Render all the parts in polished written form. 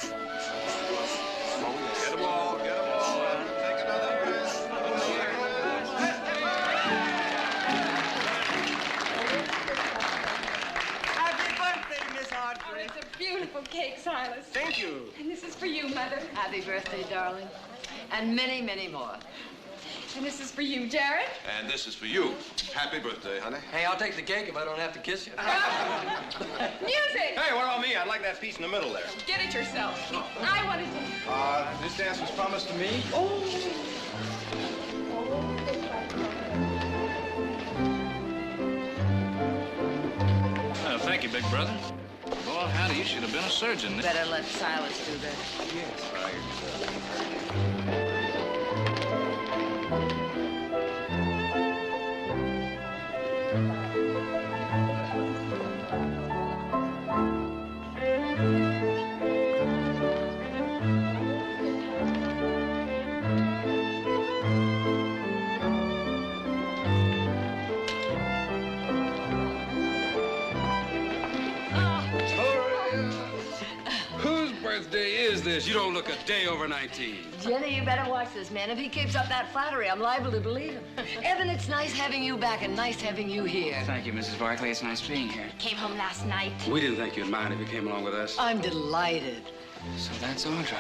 Get a ball, get a ball, and take another breath. Happy birthday, Miss Audrey. Oh, it's a beautiful cake, Silas. Thank you. And this is for you, Mother. Happy birthday, darling. And many, many more. And this is for you, Jared. And this is for you. Happy birthday, honey. Hey, I'll take the cake if I don't have to kiss you. Music! Hey, what about me? I'd like that piece in the middle there. Get it yourself. I wanted to. This dance was promised to me. Thank you, big brother. Boy, howdy, you should have been a surgeon. Better let Silas do that. Whose birthday is this? You don't look a day over 19. Jenny, you better watch this man. If he keeps up that flattery, I'm liable to believe him. Evan, it's nice having you back and nice having you here. Thank you, Mrs. Barkley. It's nice being here. Came home last night. We didn't think you'd mind if you came along with us. I'm delighted. So that's Audra.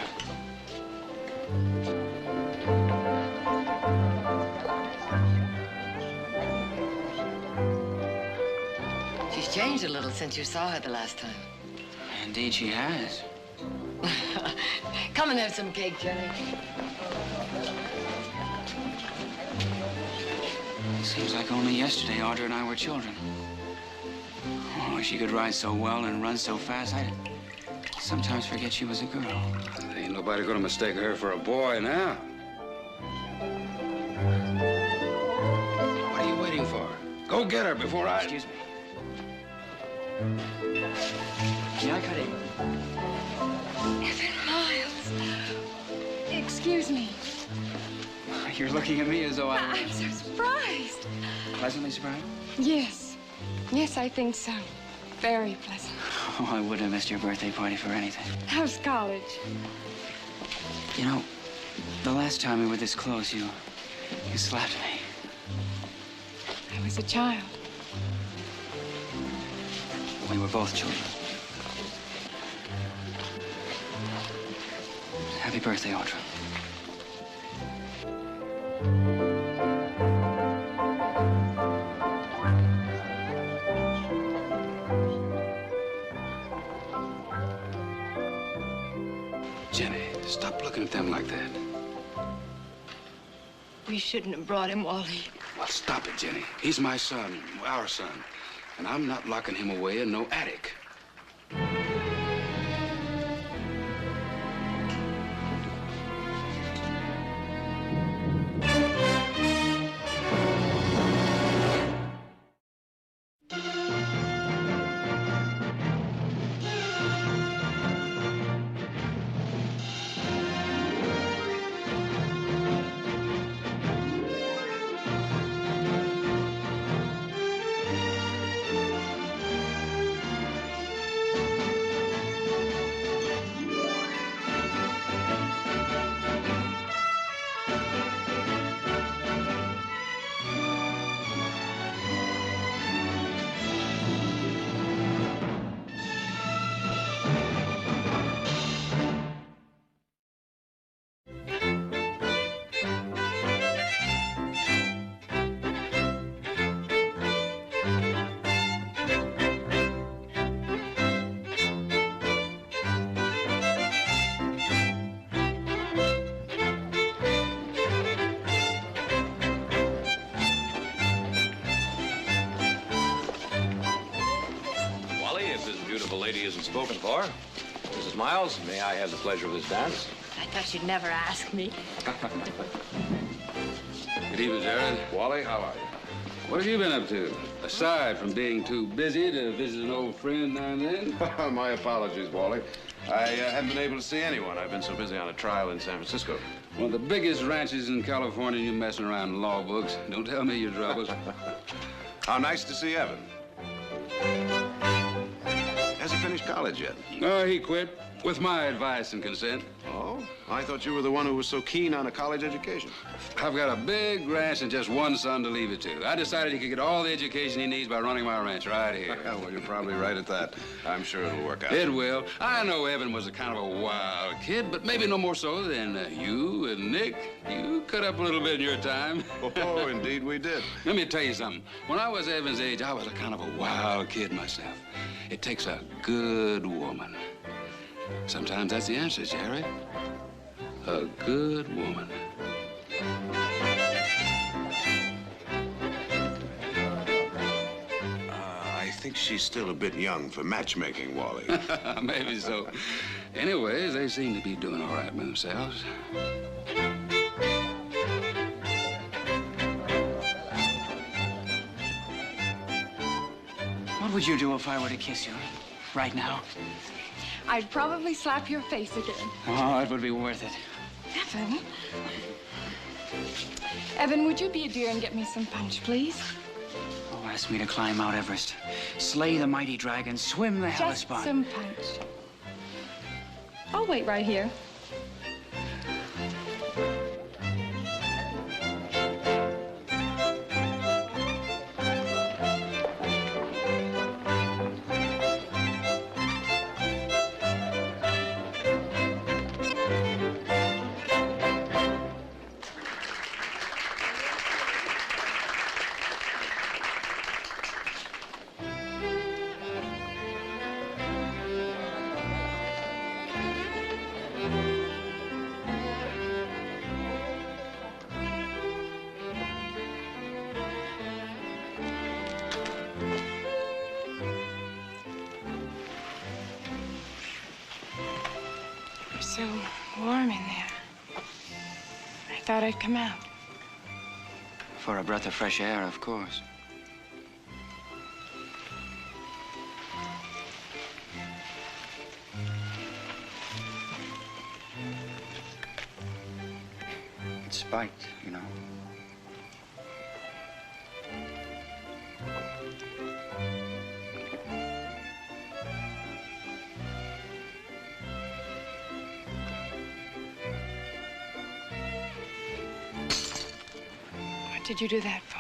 She's changed a little since you saw her the last time. Indeed, she has. Come and have some cake, Jenny. Seems like only yesterday Audra and I were children. Oh, she could ride so well and run so fast, I'd sometimes forget she was a girl. Ain't nobody gonna mistake her for a boy now. What are you waiting for? Go get her before I... Excuse me. May I cut in? Evan Miles. Excuse me. You're looking at me as though I'm so surprised. pleasantly surprised? Yes. Yes, I think so. Very pleasant. Oh, I wouldn't have missed your birthday party for anything. How's college? You know, the last time we were this close, you slapped me. I was a child. We were both children. Happy birthday, Audra. Jenny, stop looking at them like that. We shouldn't have brought him, Wally. Well, stop it, Jenny. He's my son, our son. And I'm not locking him away in no attic. Isn't spoken for. Mrs. Miles, may I have the pleasure of this dance? I thought you'd never ask me. Good evening, Jared. Wally, how are you? What have you been up to? Aside from being too busy to visit an old friend now and then? My apologies, Wally. I haven't been able to see anyone. I've been so busy on a trial in San Francisco. One of the biggest ranches in California, you messing around in law books. Don't tell me your troubles. How nice to see Evan. Has he finished college yet? No, he quit. With my advice and consent. Oh, I thought you were the one who was so keen on a college education. I've got a big ranch and just one son to leave it to. I decided he could get all the education he needs by running my ranch right here. Well, you're probably right at that. I'm sure it'll work out. It will. I know Evan was a kind of a wild kid, but maybe no more so than you and Nick. You cut up a little bit in your time. Oh, indeed we did. Let me tell you something. When I was Evan's age, I was a kind of a wild kid myself. It takes a good woman. Sometimes that's the answer, Jerry. A good woman. I think she's still a bit young for matchmaking, Wally. Maybe so. Anyways, they seem to be doing all right with themselves. What would you do if I were to kiss you right now? I'd probably slap your face again. Oh, it would be worth it. Evan? Evan, would you be a dear and get me some punch, please? Oh, ask me to climb Mount Everest, slay the mighty dragon, swim the Just Hellespont. some punch. I'll wait right here. So warm in there. I thought I'd come out. For a breath of fresh air, of course. It's spiked, you know. What did you do that for?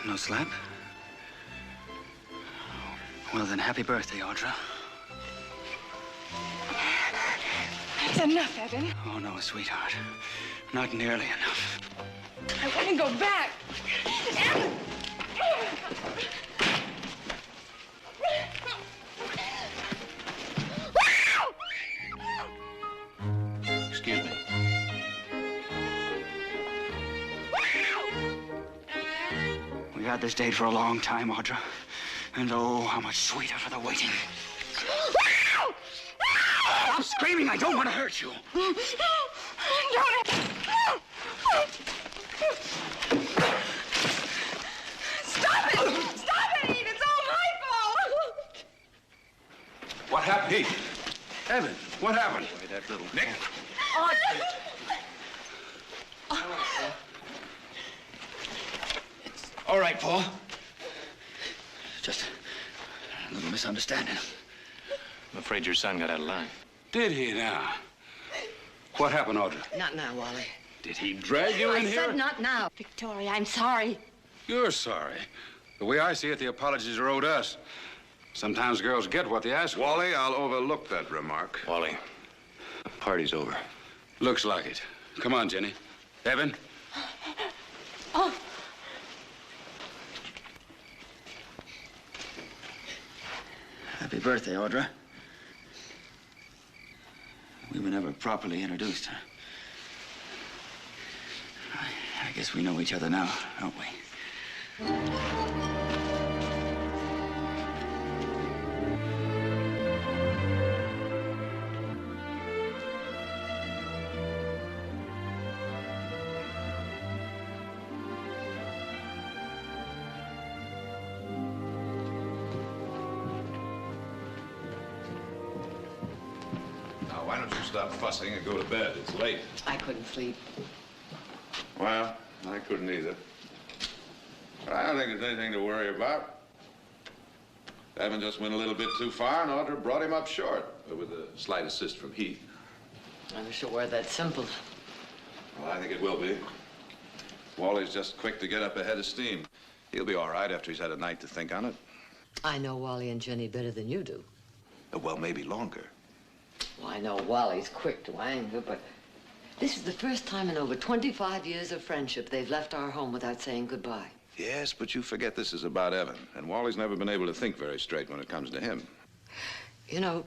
No slap? Well, then, happy birthday, Audra. That's enough, Evan. Oh, no, sweetheart. Not nearly enough. I want to go back. Evan! Excuse me. We had this date for a long time, Audra. And oh, how much sweeter for the waiting. Stop screaming! I don't want to hurt you. Don't. Stop it! Stop it, Eve! It's all my fault! What happened? Hey, Evan, what happened? Wait, that little Nick. All right, Paul. Just a little misunderstanding. I'm afraid your son got out of line. Did he now? What happened, Audra? Not now, Wally. Did he drag you in I here? said not now. Victoria, I'm sorry. You're sorry. The way I see it, the apologies are owed us. Sometimes girls get what they ask for. Wally, I'll overlook that remark. Wally, the party's over. Looks like it. Come on, Jenny. Evan? Oh. Happy birthday, Audra. We were never properly introduced, huh? I guess we know each other now, don't we? Now, why don't you stop fussing and go to bed? It's late. I couldn't sleep. Well, I couldn't either. I don't think there's anything to worry about. Evan just went a little bit too far, and Audra brought him up short, with a slight assist from Heath. I wish it were that simple. Well, I think it will be. Wally's just quick to get up ahead of steam. He'll be all right after he's had a night to think on it. I know Wally and Jenny better than you do. Well, maybe longer. Well, I know Wally's quick to anger, but this is the first time in over 25 years of friendship they've left our home without saying goodbye. Yes, but you forget this is about Evan, and Wally's never been able to think very straight when it comes to him. You know,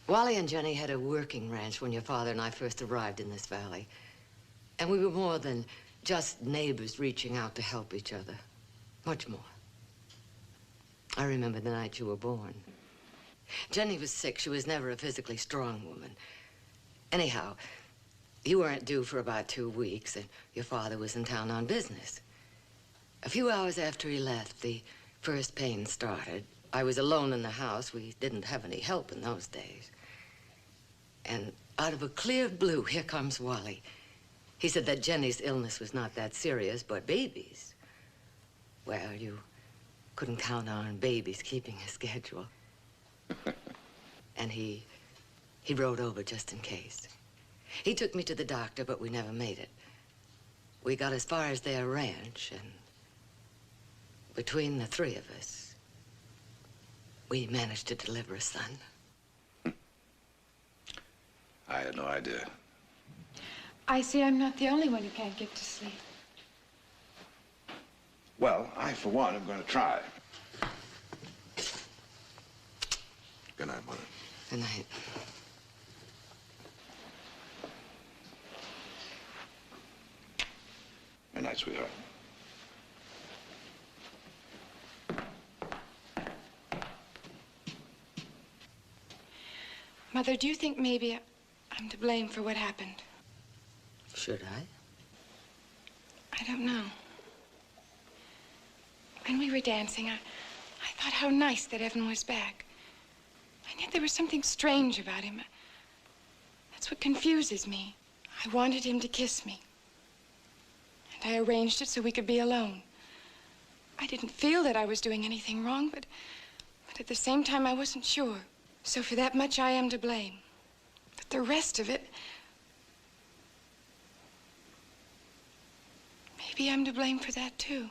Wally and Jenny had a working ranch when your father and I first arrived in this valley. And we were more than just neighbors reaching out to help each other. Much more. I remember the night you were born. Jenny was sick. She was never a physically strong woman. Anyhow, you weren't due for about 2 weeks, and your father was in town on business. A few hours after he left, the first pain started. I was alone in the house. We didn't have any help in those days. And out of a clear blue, here comes Wally. He said that Jenny's illness was not that serious, but baby's. Well, you couldn't count on babies keeping a schedule. And he rode over just in case. He took me to the doctor, but we never made it. We got as far as their ranch, and between the three of us, we managed to deliver a son. I had no idea. I see I'm not the only one who can't get to sleep. Well, I, for one, am going to try. Good night, Mother. Good night. Good night, sweetheart. Mother, do you think maybe I'm to blame for what happened? Should I? I don't know. When we were dancing, I thought how nice that Evan was back. And yet there was something strange about him. That's what confuses me. I wanted him to kiss me. And I arranged it so we could be alone. I didn't feel that I was doing anything wrong, but at the same time, I wasn't sure. So for that much, I am to blame. But the rest of it, maybe I'm to blame for that, too.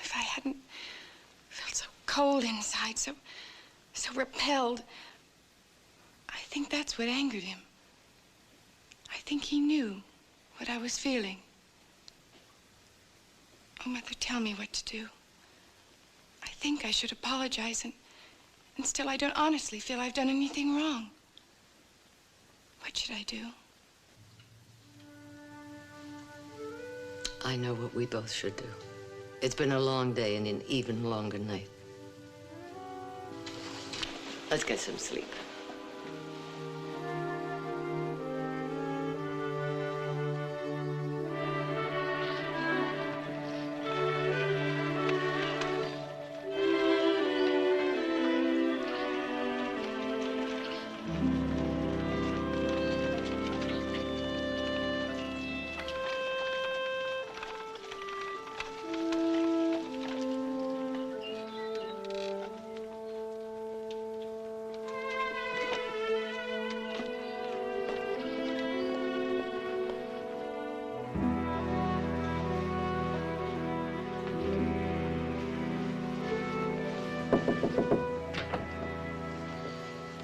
If I hadn't felt so cold inside, so repelled, I think that's what angered him. I think he knew what I was feeling. Oh, Mother, tell me what to do. I think I should apologize, and still I don't honestly feel I've done anything wrong. What should I do? I know what we both should do. It's been a long day and an even longer night. Let's get some sleep.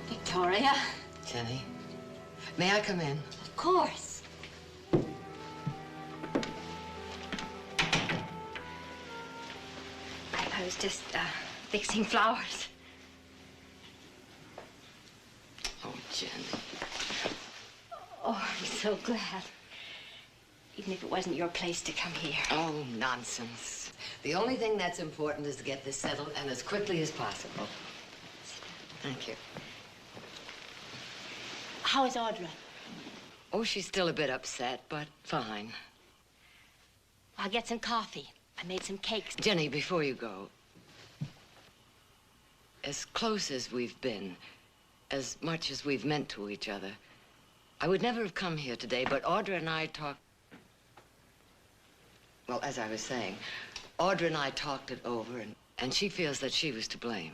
Victoria? Jenny, may I come in? Of course. I was just fixing flowers. Oh, Jenny. Oh, I'm so glad. Even if it wasn't your place to come here. Oh, nonsense. The only thing that's important is to get this settled, and as quickly as possible. Thank you. How is Audra? Oh, she's still a bit upset, but fine. I'll get some coffee. I made some cakes. Jenny, before you go, as close as we've been, as much as we've meant to each other, I would never have come here today, but Audra and I talked. Well, as I was saying, Audra and I talked it over, and she feels that she was to blame.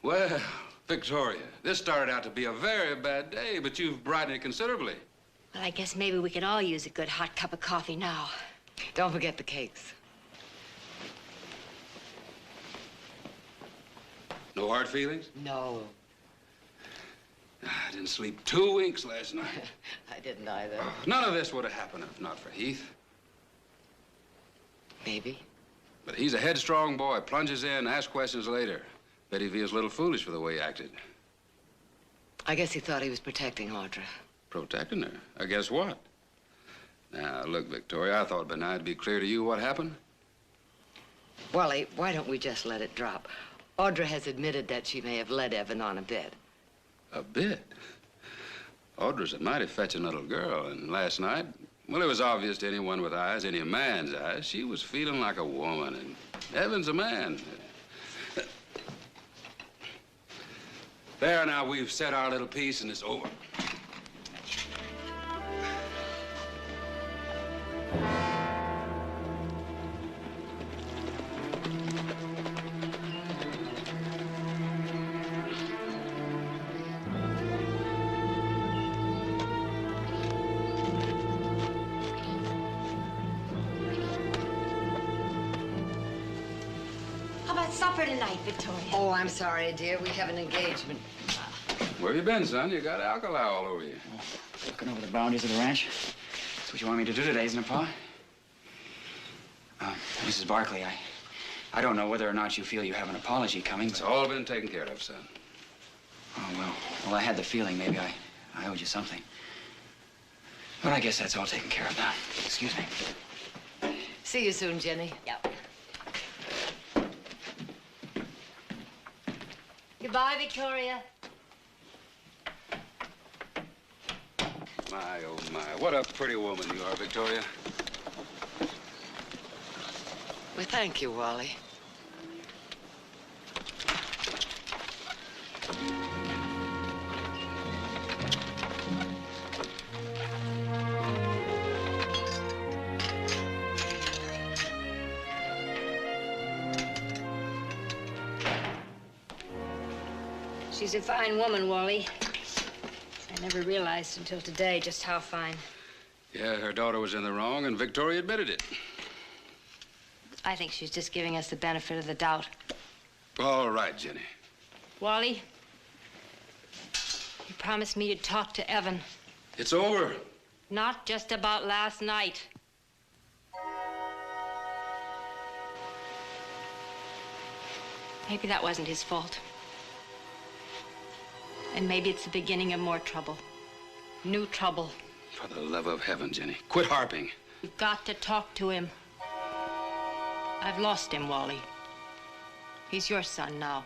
Well, Victoria, this started out to be a very bad day, but you've brightened it considerably. Well, I guess maybe we could all use a good hot cup of coffee now. Don't forget the cakes. No hard feelings? No. I didn't sleep 2 weeks last night. I didn't either. None of this would have happened if not for Heath. Maybe. But he's a headstrong boy, plunges in, asks questions later. Bet he feels a little foolish for the way he acted. I guess he thought he was protecting Audra. Protecting her? I guess what? Now, look, Victoria, I thought it'd be nice to be clear to you what happened. Wally, why don't we just let it drop? Audra has admitted that she may have led Evan on a bit. A bit? Audra's a mighty fetching little girl, and last night, well, it was obvious to anyone with eyes, any man's eyes, she was feeling like a woman, and Evan's a man. There, now, we've said our little piece, and it's over. How about supper tonight, Victoria? Oh, I'm sorry, dear. We have an engagement. Where have you been, son? You got alkali all over you. Looking over the boundaries of the ranch. That's what you want me to do today, isn't it, Pa? Mrs. Barkley, I don't know whether or not you feel you have an apology coming. It's all been taken care of, son. Oh, well, I had the feeling maybe I owed you something. But I guess that's all taken care of now. Excuse me. See you soon, Jenny. Yep. Goodbye, Victoria. My, oh, my. What a pretty woman you are, Victoria. Well, thank you, Wally. She's a fine woman, Wally. I never realized until today just how fine. Yeah, her daughter was in the wrong, and Victoria admitted it. I think she's just giving us the benefit of the doubt. All right, Jenny. Wally, you promised me you'd talk to Evan. It's over. Not just about last night. Maybe that wasn't his fault. And maybe it's the beginning of more trouble. New trouble. For the love of heaven, Jenny, quit harping. You've got to talk to him. I've lost him, Wally. He's your son now.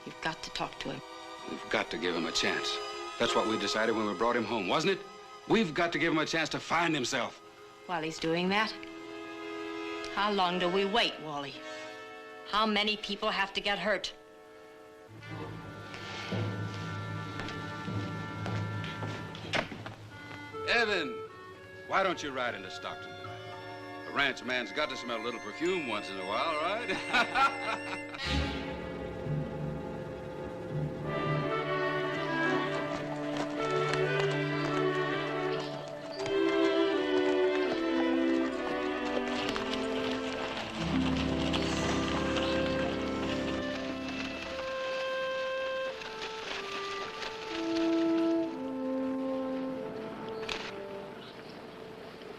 You've got to talk to him. We've got to give him a chance. That's what we decided when we brought him home, wasn't it? We've got to give him a chance to find himself. While he's doing that, how long do we wait, Wally? How many people have to get hurt? Evan, why don't you ride into Stockton tonight? A ranch man's got to smell a little perfume once in a while, right?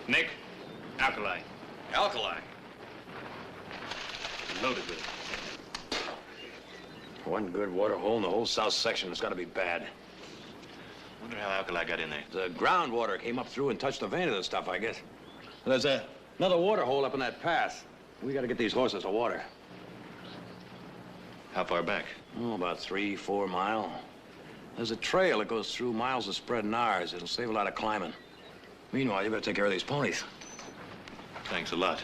Nick, alkali. Alkali? Loaded with it. One good water hole in the whole south section. It's got to be bad. Wonder how alkali got in there. The groundwater came up through and touched the vein of the stuff, I guess. There's another water hole up in that pass. We got to get these horses to water. How far back? Oh, about 3-4 miles. There's a trail that goes through miles of spread Nars. It'll save a lot of climbing. Meanwhile, you better take care of these ponies. Thanks a lot.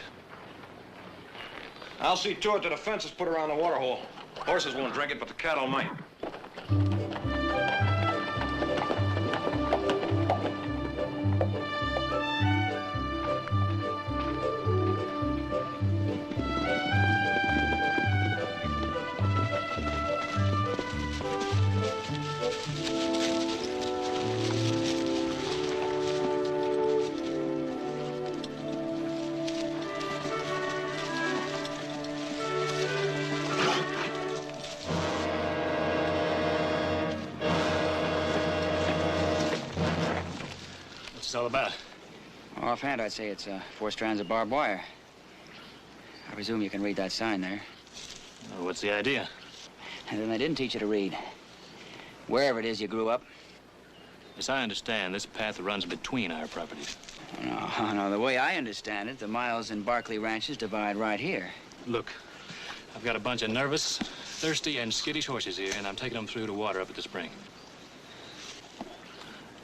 I'll see to it that a fence is put around the water hole. Horses won't drink it, but the cattle might. this all about? Offhand, I'd say it's 4 strands of barbed wire. I presume you can read that sign there. Well, what's the idea? And then they didn't teach you to read. Wherever it is you grew up. As I understand, this path runs between our properties. No, the way I understand it, the Miles and Barkley ranches divide right here. Look, I've got a bunch of nervous, thirsty, and skittish horses here, and I'm taking them through to water up at the spring. Now,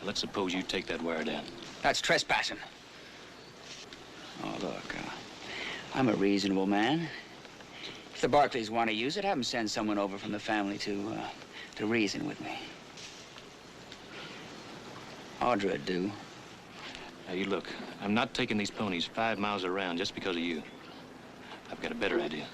let's suppose you take that wire down. That's trespassing. Oh, look, I'm a reasonable man. If the Barkleys want to use it, have them send someone over from the family to reason with me. Audra'd do. Now, you look, I'm not taking these ponies 5 miles around just because of you. I've got a better idea.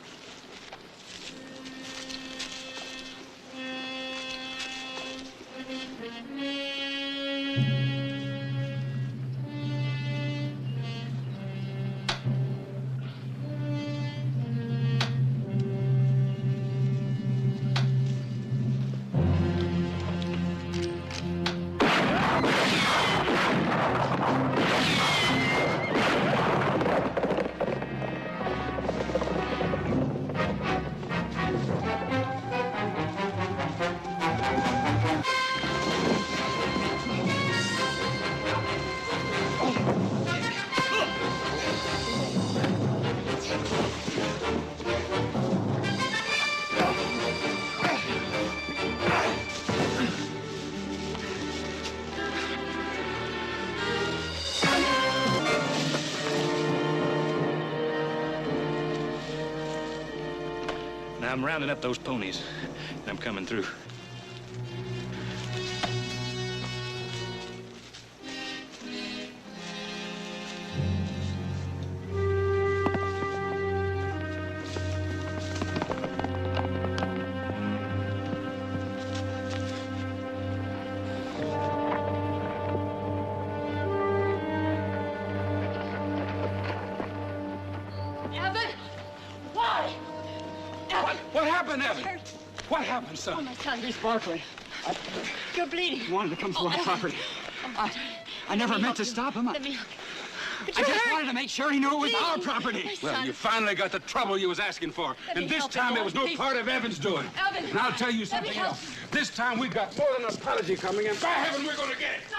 Now, I'm rounding up those ponies, and I'm coming through. What happened, Evan? What happened, son? Oh, my son. Miss Barkley. You're bleeding. He wanted to come to our property. I never meant to stop him. Let me help you. I just wanted to make sure he knew it was our property. My Well, son. you finally got the trouble you was asking for. me And this help you, time it boy. was no Please. part of Evan's doing. Evan. And I'll tell you Let me something help else. This time we've got more than an apology coming in. By heaven, we're going to get it.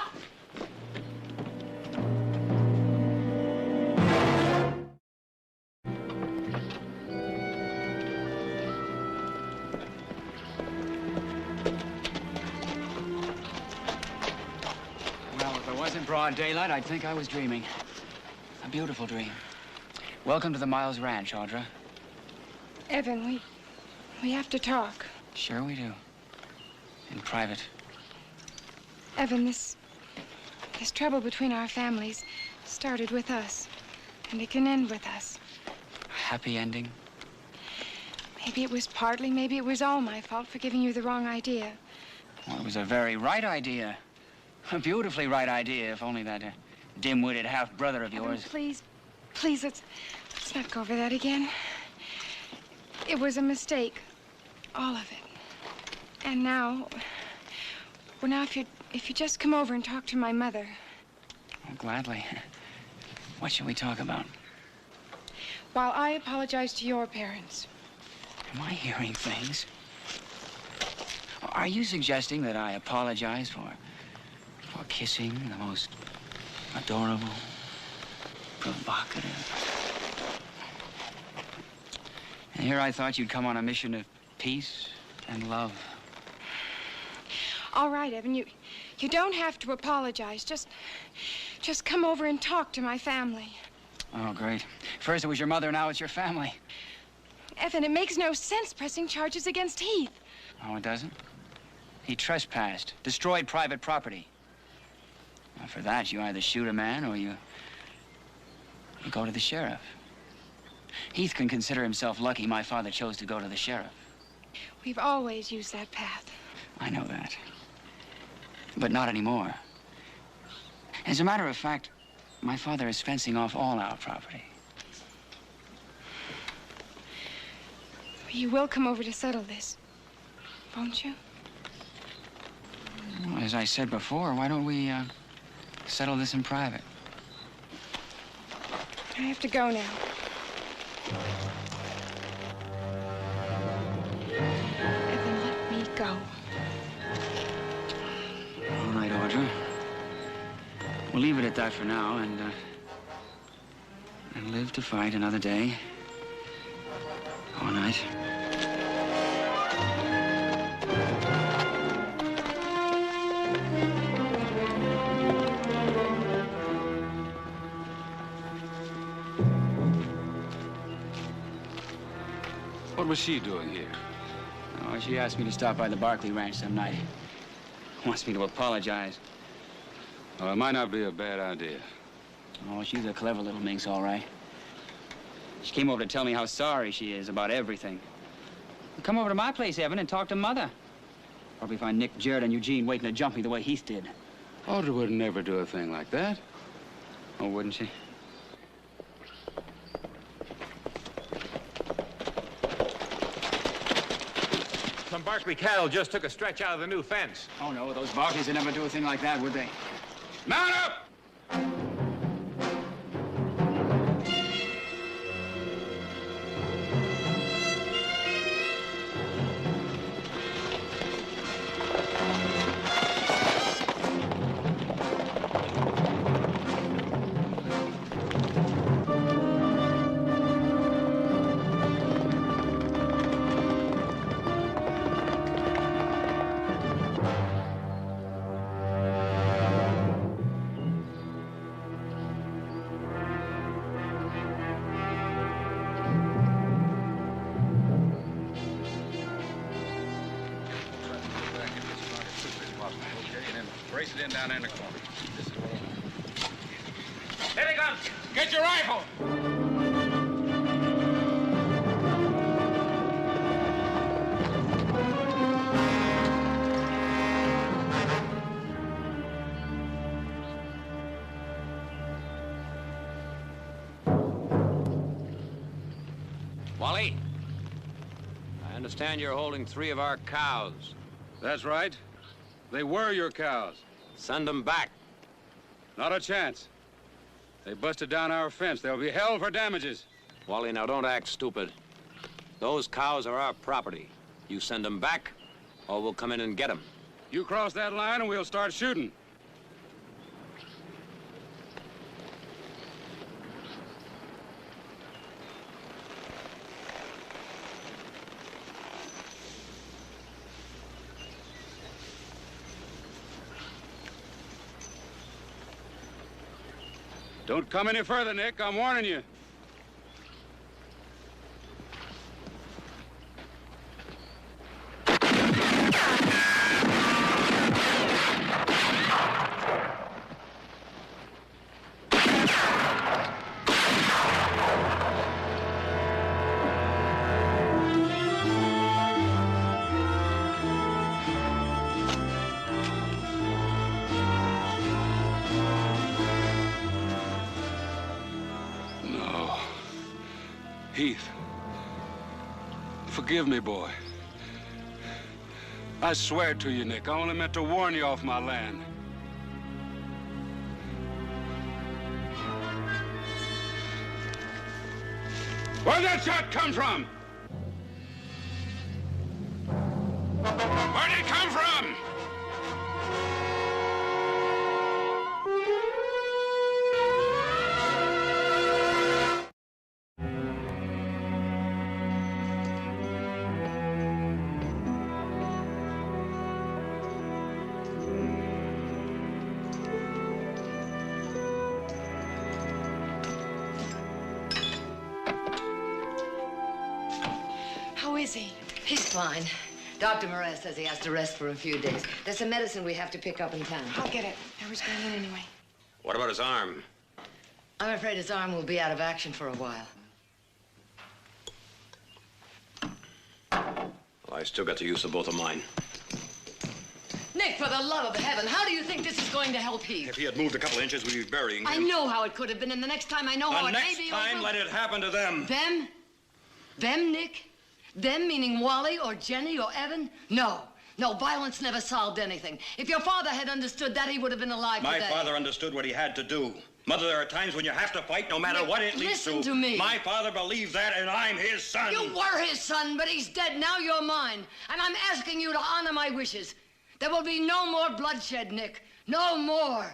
Well, if it wasn't broad daylight, I'd think I was dreaming. A beautiful dream. Welcome to the Miles Ranch, Audra. Evan, we have to talk. Sure we do. In private. Evan, this trouble between our families started with us, and it can end with us. Happy ending. Maybe it was partly, maybe it was all my fault for giving you the wrong idea. Well, it was a very right idea. A beautifully right idea, if only that dim-witted half-brother of Evan, yours. please, let's not go over that again. It was a mistake, all of it. And now, well, now if you just come over and talk to my mother. Oh, gladly. What should we talk about? While I apologize to your parents. Am I hearing things? Are you suggesting that I apologize for kissing the most adorable, provocative? And here I thought you'd come on a mission of peace and love. All right, Evan, you don't have to apologize. Just come over and talk to my family. Oh, great. First it was your mother, now it's your family. Evan, it makes no sense pressing charges against Heath. Oh, it doesn't? He trespassed, destroyed private property. Well, for that, you either shoot a man or you go to the sheriff. Heath can consider himself lucky my father chose to go to the sheriff. We've always used that path. I know that. But not anymore. As a matter of fact, my father is fencing off all our property. You will come over to settle this, won't you? Well, as I said before, why don't we Settle this in private. I have to go now. Evan, let me go. All right, Audra. We'll leave it at that for now and live to fight another day. All night. What was she doing here? Oh, she asked me to stop by the Barkley Ranch some night. Wants me to apologize. Well, it might not be a bad idea. Oh, she's a clever little minx, all right. She came over to tell me how sorry she is about everything. Come over to my place, Evan, and talk to Mother. Probably find Nick, Jared, and Eugene waiting to jump me the way Heath did. Audra would never do a thing like that. Oh, wouldn't she? Some Barkley cattle just took a stretch out of the new fence. Oh, no, those Barkleys would never do a thing like that, would they? Mount up! Brace it in down there in the corner. This is what I want. Here they come. Get your rifle. Wally, I understand you're holding 3 of our cows. That's right. They were your cows. Send them back. Not a chance. They busted down our fence. They'll be held for damages. Wally, now don't act stupid. Those cows are our property. You send them back, or we'll come in and get them. You cross that line and we'll start shooting. Don't come any further, Nick. I'm warning you. Heath, forgive me, boy. I swear to you, Nick, I only meant to warn you off my land. Where'd that shot come from? Where'd it come from? How is he? He's fine. Dr. Murray says he has to rest for a few days. There's some medicine we have to pick up in town. I'll get it. I was going in anyway. What about his arm? I'm afraid his arm will be out of action for a while. Well, I still got the use of both of mine. Nick, for the love of heaven, how do you think this is going to help Heath? If he had moved a couple inches, we'd be burying him. I know how it could have been, and the next time I know how it may be The next time, over. let it happen to them. Them? Them, Nick? Them meaning Wally or Jenny or Evan? No. No, violence never solved anything. If your father had understood that, he would have been alive My today. father understood what he had to do. Mother, there are times when you have to fight no matter what it leads to. Listen to me. My father believed that, and I'm his son. You were his son, but he's dead. Now you're mine. And I'm asking you to honor my wishes. There will be no more bloodshed, Nick. No more.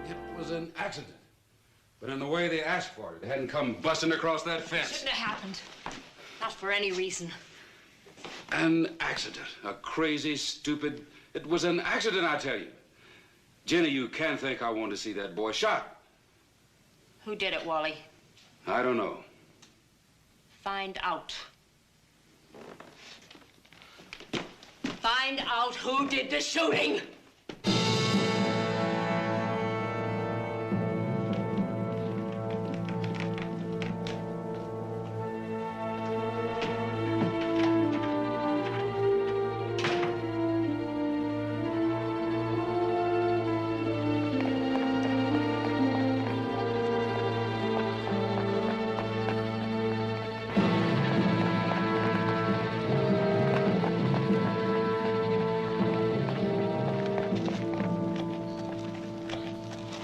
It was an accident. But in the way they asked for it, they hadn't come busting across that fence. Shouldn't have happened. Not for any reason. An accident. A crazy, stupid... It was an accident, I tell you. Jenny, you can't think I want to see that boy shot. Who did it, Wally? I don't know. Find out. Find out who did the shooting!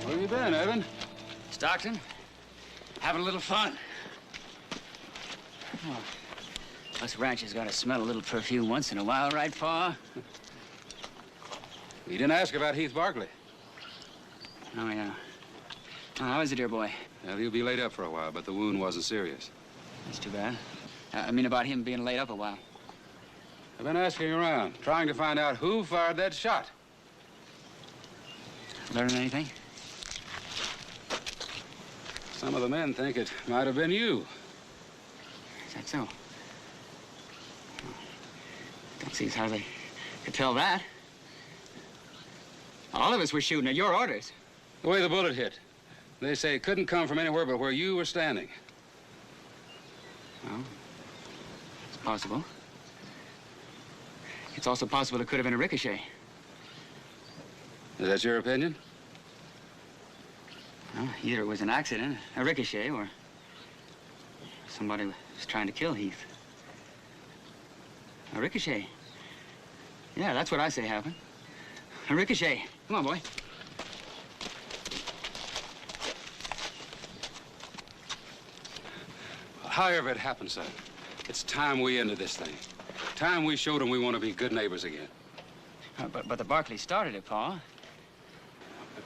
Where you been, Evan? Stockton, having a little fun. Oh, us ranchers gotta smell a little perfume once in a while, right, Pa? You didn't ask about Heath Barkley. Oh, yeah. Oh, how is it, dear boy? Well, he'll be laid up for a while, but the wound wasn't serious. That's too bad. I mean about him being laid up a while. I've been asking around, trying to find out who fired that shot. Learning anything? Some of the men think it might have been you. Is that so? Don't see as how they could tell that. All of us were shooting at your orders. The way the bullet hit. They say it couldn't come from anywhere but where you were standing. Well, it's possible. It's also possible it could have been a ricochet. Is that your opinion? Well, either it was an accident, a ricochet, or somebody was trying to kill Heath. A ricochet. Yeah, that's what I say happened. A ricochet. Come on, boy. However it happened, son, it's time we ended this thing. Time we showed them we want to be good neighbors again. But the Barkleys started it, Pa.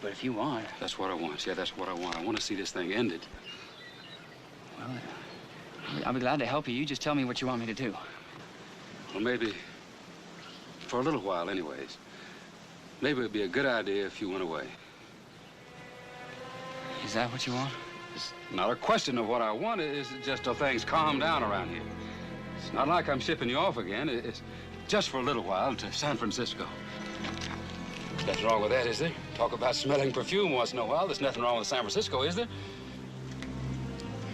But if you want... That's what I want. Yeah, that's what I want. I want to see this thing ended. Well, I'll be glad to help you. You just tell me what you want me to do. Well, maybe, for a little while anyways, maybe it'd be a good idea if you went away. Is that what you want? It's not a question of what I want. It's just till things calm down around here. It's not like I'm shipping you off again. It's just for a little while to San Francisco. There's nothing wrong with that, is there? Talk about smelling perfume once in a while. There's nothing wrong with San Francisco, is there?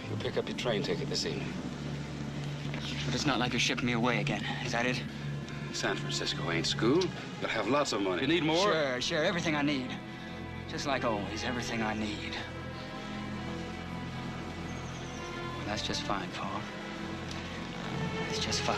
You'll pick up your train ticket this evening. But it's not like you're shipping me away again. Is that it? San Francisco ain't school. You'll have lots of money. You need more? Sure. Everything I need. Just like always, everything I need. Well, that's just fine, Paul. That's just fine.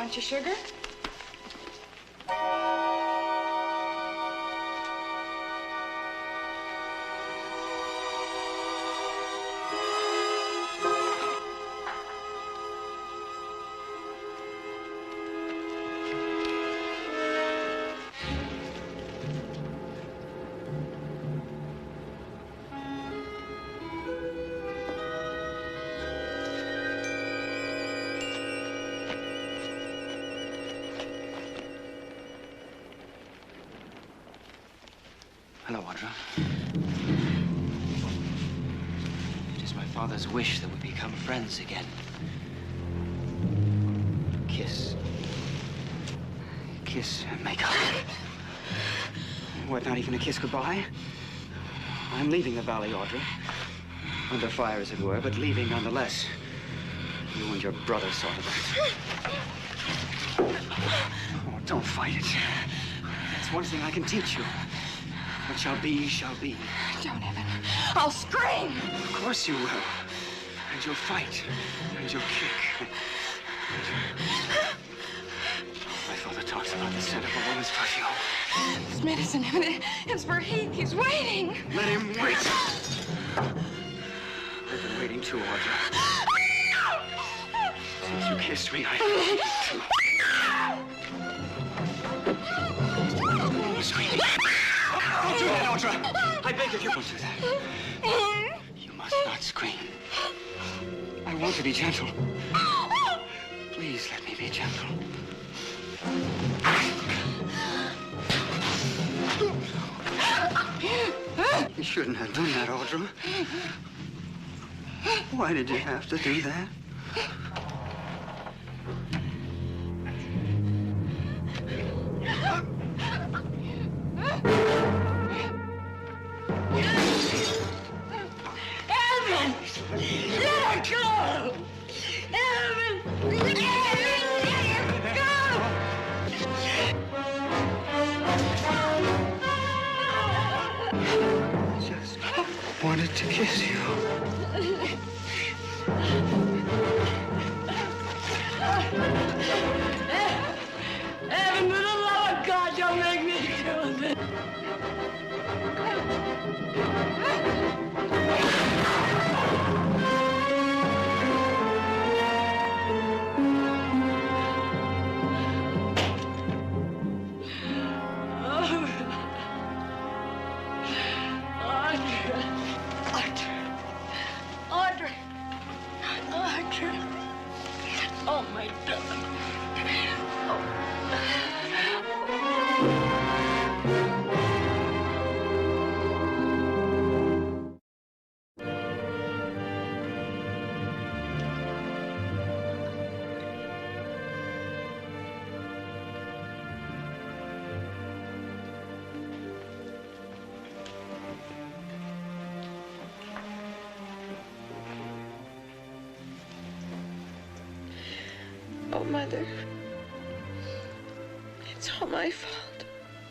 Want your sugar? Hello, Audra. It is my father's wish that we become friends again. Kiss. Kiss and make up. What, not even a kiss goodbye? I'm leaving the valley, Audra. Under fire, as it were, but leaving nonetheless. You and your brother saw to that. Oh, don't fight it. That's one thing I can teach you. What shall be, shall be. Don't, Evan. I'll scream. Of course you will. And you'll fight. And you'll kick. My father talks about the scent of a woman's perfume. This medicine, Evan, it's for Heath. He's waiting. Let him wait. I've been waiting too, Audra. Since you kissed me, I've been waiting too. Sweetie. Don't do that, Audra! I beg of you, don't do that. You must not scream. I want to be gentle. Please let me be gentle. You shouldn't have done that, Audra. Why did you have to do that? Wanted to kiss you. Evan, for the love of God, don't make me do this. Oh, my darling. Oh, Mother. It's all my fault.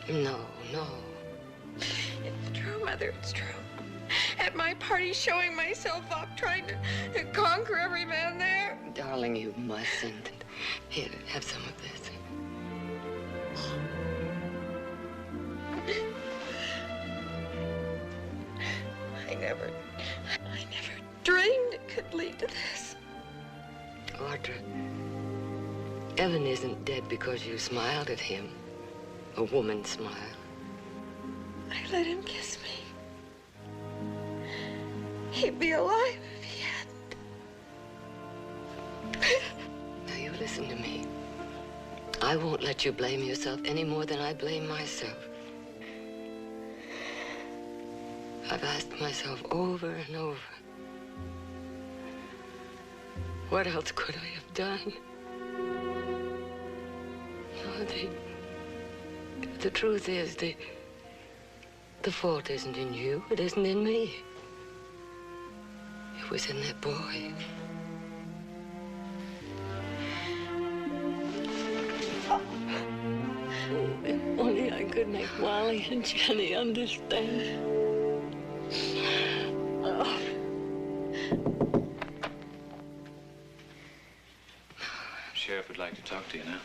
No, no. It's true, Mother, it's true. At my party, showing myself off, trying to conquer every man there. Darling, you mustn't. Here, have some of this. I never dreamed it could lead to this. Audra, Evan isn't dead because you smiled at him. A woman's smile. I let him kiss me. He'd be alive if he hadn't. Now, you listen to me. I won't let you blame yourself any more than I blame myself. I've asked myself over and over, what else could I have done? No, the truth is, the fault isn't in you. It isn't in me. It was in that boy. If only I could make Wally and Jenny understand. Oh. Sheriff, would like to talk to you now.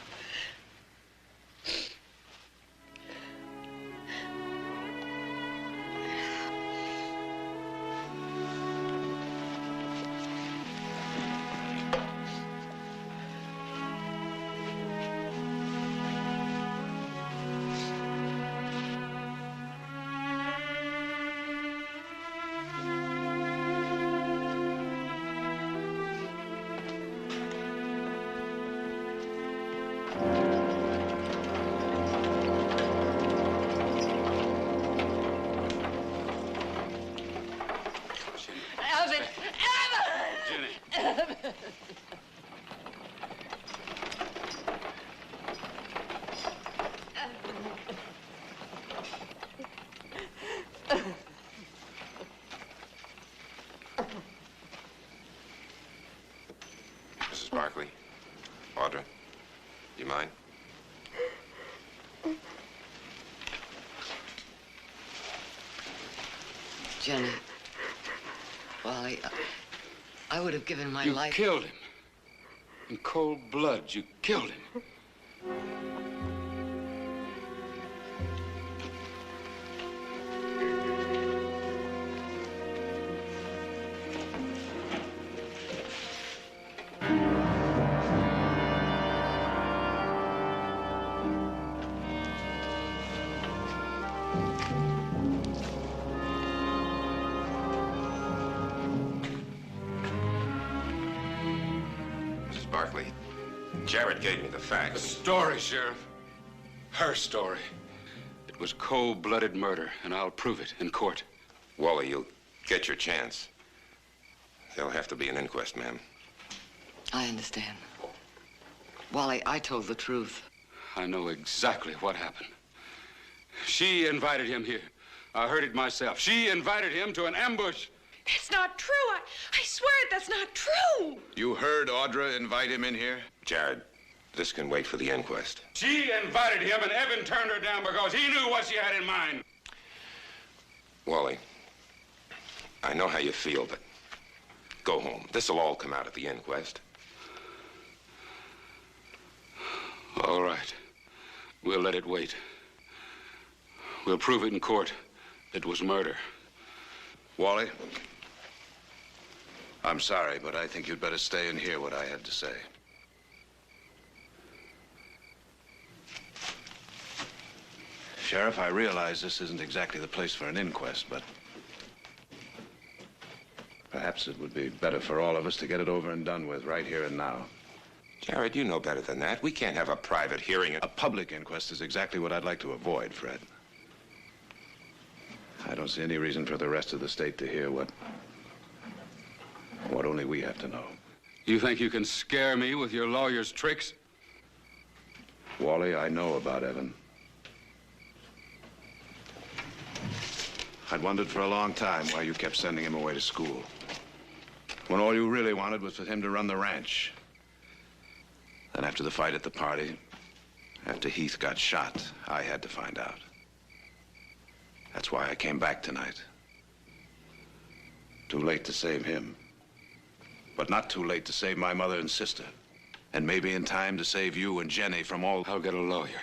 Mrs. Barkley, Audra, you mind? Jenny, Wally, I would have given my life. You killed him. In cold blood, you killed him. Barkley, Jared gave me the facts. The story, Sheriff. Her story. It was cold-blooded murder, and I'll prove it in court. Wally, you'll get your chance. There'll have to be an inquest, ma'am. I understand. Wally, I told the truth. I know exactly what happened. She invited him here. I heard it myself. She invited him to an ambush. That's not true. I swear it, that's not true. You heard Audra invite him in here? Jared, this can wait for the inquest. She invited him, and Evan turned her down because he knew what she had in mind. Wally, I know how you feel, but go home. This'll all come out at the inquest. All right. We'll let it wait. We'll prove it in court. It was murder. Wally, I'm sorry, but I think you'd better stay and hear what I had to say. Sheriff, I realize this isn't exactly the place for an inquest, but perhaps it would be better for all of us to get it over and done with right here and now. Jared, you know better than that. We can't have a private hearing. A public inquest is exactly what I'd like to avoid, Fred. I don't see any reason for the rest of the state to hear what only we have to know. You think you can scare me with your lawyer's tricks? Wally, I know about Evan. I'd wondered for a long time why you kept sending him away to school, when all you really wanted was for him to run the ranch. Then after the fight at the party, after Heath got shot, I had to find out. That's why I came back tonight. Too late to save him, but not too late to save my mother and sister. And maybe in time to save you and Jenny from all... I'll get a lawyer.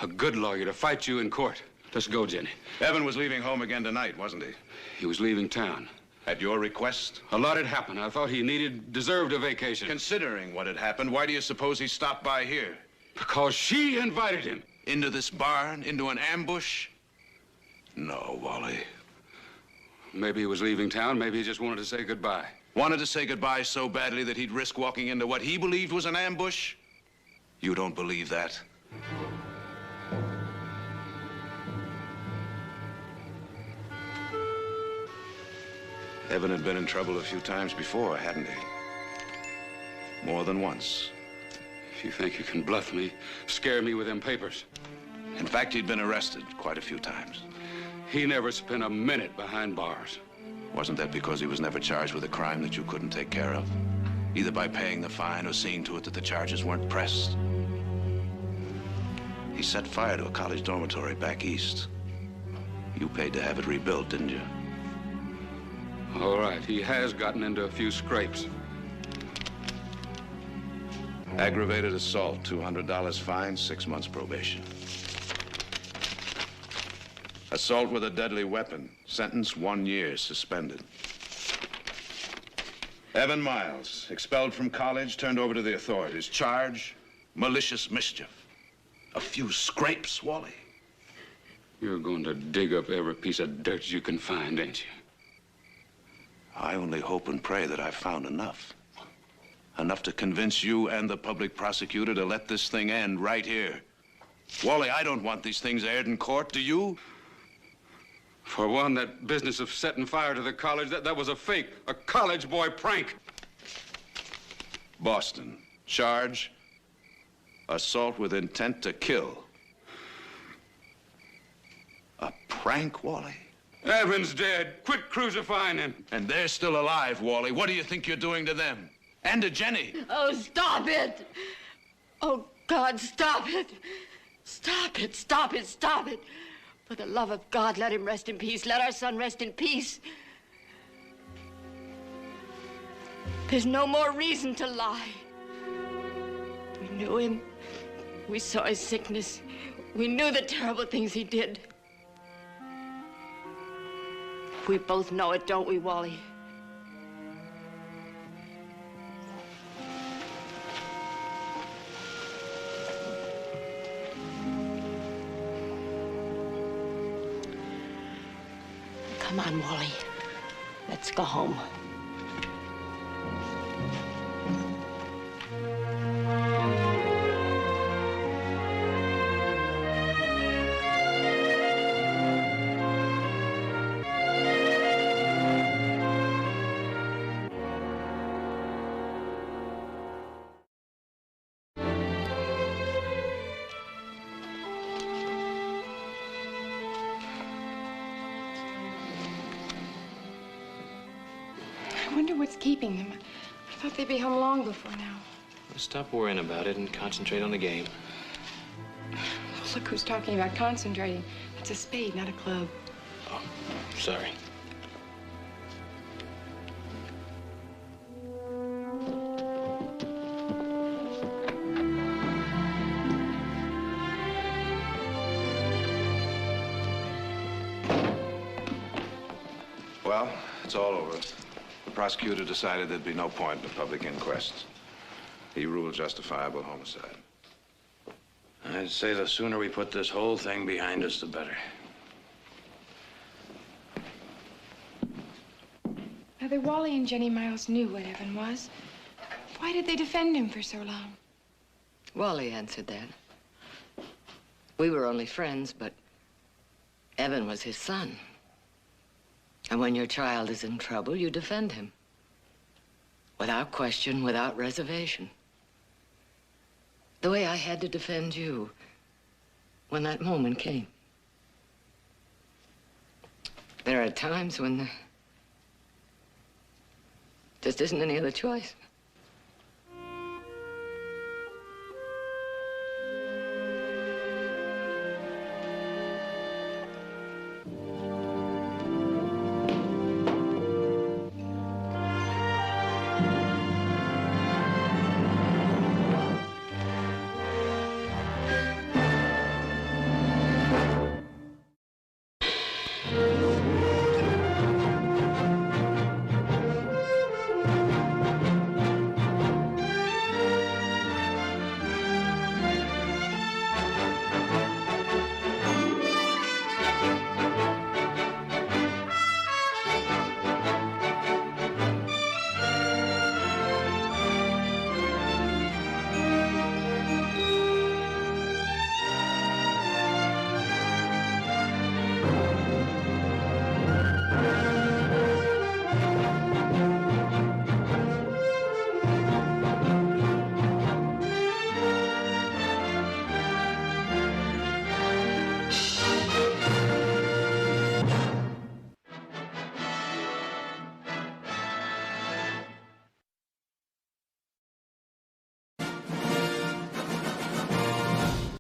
A good lawyer to fight you in court. Let's go, Jenny. Evan was leaving home again tonight, wasn't he? He was leaving town. At your request? A lot had happened. I thought he deserved a vacation. Considering what had happened, why do you suppose he stopped by here? Because she invited him. Into this barn? Into an ambush? No, Wally. Maybe he was leaving town. Maybe he just wanted to say goodbye. Wanted to say goodbye so badly that he'd risk walking into what he believed was an ambush? You don't believe that? Evan had been in trouble a few times before, hadn't he? More than once. If you think you can bluff me, scare me with them papers. In fact, he'd been arrested quite a few times. He never spent a minute behind bars. Wasn't that because he was never charged with a crime that you couldn't take care of? Either by paying the fine or seeing to it that the charges weren't pressed? He set fire to a college dormitory back east. You paid to have it rebuilt, didn't you? All right, he has gotten into a few scrapes. Aggravated assault, $200 fine, 6 months probation. Assault with a deadly weapon, sentence 1 year, suspended. Evan Miles, expelled from college, turned over to the authorities. Charge, malicious mischief. A few scrapes, Wally. You're going to dig up every piece of dirt you can find, ain't you? I only hope and pray that I've found enough. Enough to convince you and the public prosecutor to let this thing end right here. Wally, I don't want these things aired in court, do you? For one, that business of setting fire to the college, that was a fake, a college boy prank. Boston, charge, assault with intent to kill. A prank, Wally? Evan's dead. Quit crucifying him. And they're still alive, Wally. What do you think you're doing to them? And to Jenny? Oh, stop it! Oh, God, stop it! Stop it, stop it, stop it! For the love of God, let him rest in peace. Let our son rest in peace. There's no more reason to lie. We knew him. We saw his sickness. We knew the terrible things he did. We both know it, don't we, Wally? Come on, Wally. Let's go home. I wonder what's keeping them. I thought they'd be home long before now. Stop worrying about it and concentrate on the game. Look who's talking about concentrating. It's a spade, not a club. Oh, sorry. Well, it's all over. The prosecutor decided there'd be no point in a public inquest. He ruled justifiable homicide. I'd say the sooner we put this whole thing behind us, the better. Whether Wally and Jenny Miles knew what Evan was, why did they defend him for so long? Wally answered that. We were only friends, but Evan was his son. And when your child is in trouble, you defend him. Without question, without reservation. The way I had to defend you when that moment came. There are times when there just isn't any other choice.